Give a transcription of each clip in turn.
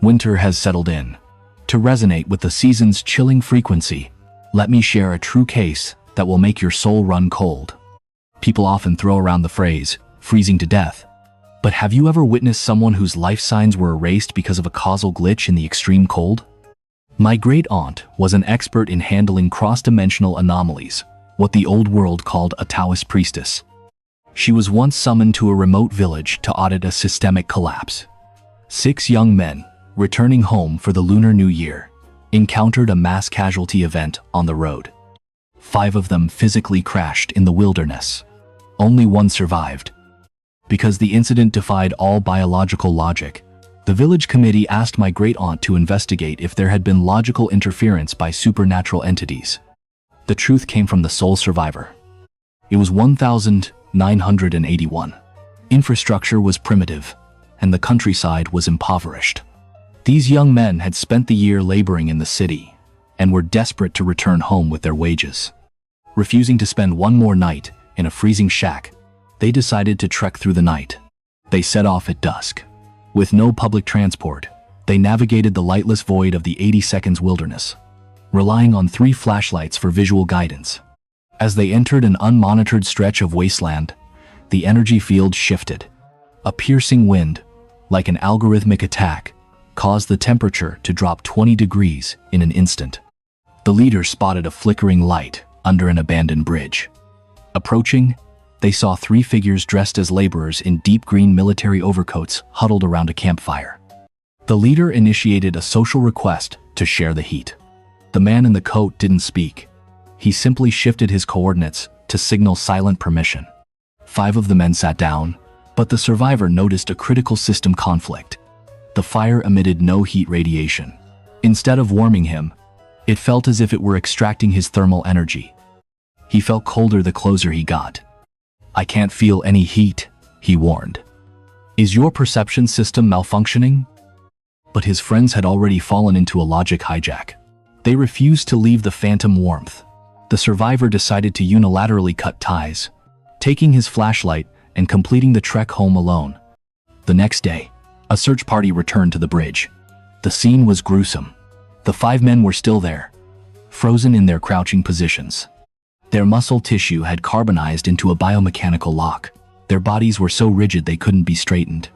Winter has settled in. To resonate with the season's chilling frequency, let me share a true case that will make your soul run cold. People often throw around the phrase, freezing to death. But have you ever witnessed someone whose life signs were erased because of a causal glitch in the extreme cold? My great-aunt was an expert in handling cross-dimensional anomalies, what the old world called a Taoist priestess. She was once summoned to a remote village to audit a systemic collapse. 6 young men, returning home for the Lunar New Year, encountered a mass casualty event on the road. 5 of them physically crashed in the wilderness. Only 1 survived. Because the incident defied all biological logic, the village committee asked my great-aunt to investigate if there had been logical interference by supernatural entities. The truth came from the sole survivor. It was 1981. Infrastructure was primitive, and the countryside was impoverished. These young men had spent the year laboring in the city, and were desperate to return home with their wages. Refusing to spend one more night in a freezing shack, they decided to trek through the night. They set off at dusk. With no public transport, they navigated the lightless void of the 80 Seconds wilderness, relying on 3 flashlights for visual guidance. As they entered an unmonitored stretch of wasteland, the energy field shifted. A piercing wind, like an algorithmic attack, caused the temperature to drop 20 degrees in an instant. The leader spotted a flickering light under an abandoned bridge. Approaching, they saw 3 figures dressed as laborers in deep green military overcoats huddled around a campfire. The leader initiated a social request to share the heat. The man in the coat didn't speak. He simply shifted his coordinates to signal silent permission. 5 of the men sat down, but the survivor noticed a critical system conflict. The fire emitted no heat radiation. Instead of warming him, it felt as if it were extracting his thermal energy. He felt colder the closer he got. "I can't feel any heat," he warned. "Is your perception system malfunctioning?" But his friends had already fallen into a logic hijack. They refused to leave the phantom warmth. The survivor decided to unilaterally cut ties, taking his flashlight and completing the trek home alone. The next day, a search party returned to the bridge. The scene was gruesome. The 5 men were still there, frozen in their crouching positions. Their muscle tissue had carbonized into a biomechanical lock. Their bodies were so rigid they couldn't be straightened.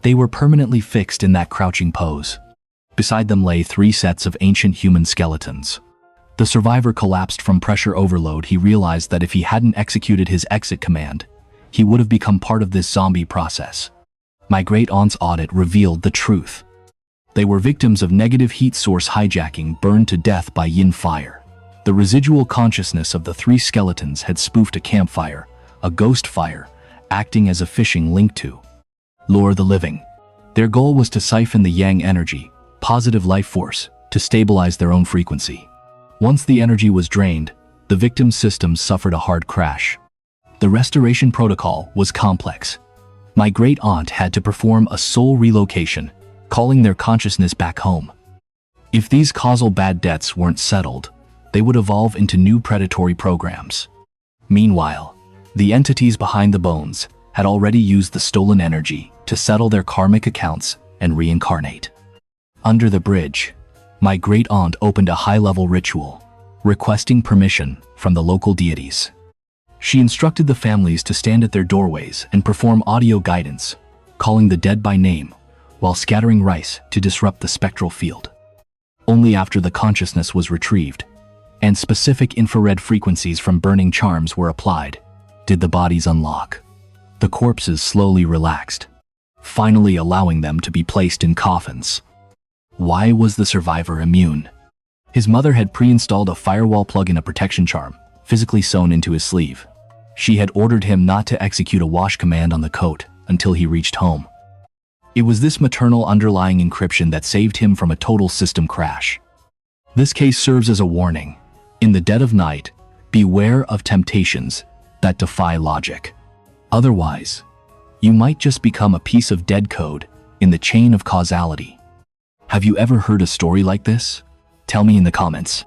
They were permanently fixed in that crouching pose. Beside them lay 3 sets of ancient human skeletons. The survivor collapsed from pressure overload. He realized that if he hadn't executed his exit command, he would have become part of this zombie process. My great-aunt's audit revealed the truth. They were victims of negative heat source hijacking, burned to death by yin fire. The residual consciousness of the 3 skeletons had spoofed a campfire, a ghost fire, acting as a phishing link to lure the living. Their goal was to siphon the yang energy, positive life force, to stabilize their own frequency. Once the energy was drained, the victim's systems suffered a hard crash. The restoration protocol was complex. My great-aunt had to perform a soul relocation, calling their consciousness back home. If these causal bad debts weren't settled, they would evolve into new predatory programs. Meanwhile, the entities behind the bones had already used the stolen energy to settle their karmic accounts and reincarnate. Under the bridge, my great-aunt opened a high-level ritual, requesting permission from the local deities. She instructed the families to stand at their doorways and perform audio guidance, calling the dead by name, while scattering rice to disrupt the spectral field. Only after the consciousness was retrieved, and specific infrared frequencies from burning charms were applied, did the bodies unlock. The corpses slowly relaxed, finally allowing them to be placed in coffins. Why was the survivor immune? His mother had pre-installed a firewall plug in a protection charm, physically sewn into his sleeve. She had ordered him not to execute a wash command on the coat until he reached home. It was this maternal underlying encryption that saved him from a total system crash. This case serves as a warning. In the dead of night, beware of temptations that defy logic. Otherwise, you might just become a piece of dead code in the chain of causality. Have you ever heard a story like this? Tell me in the comments.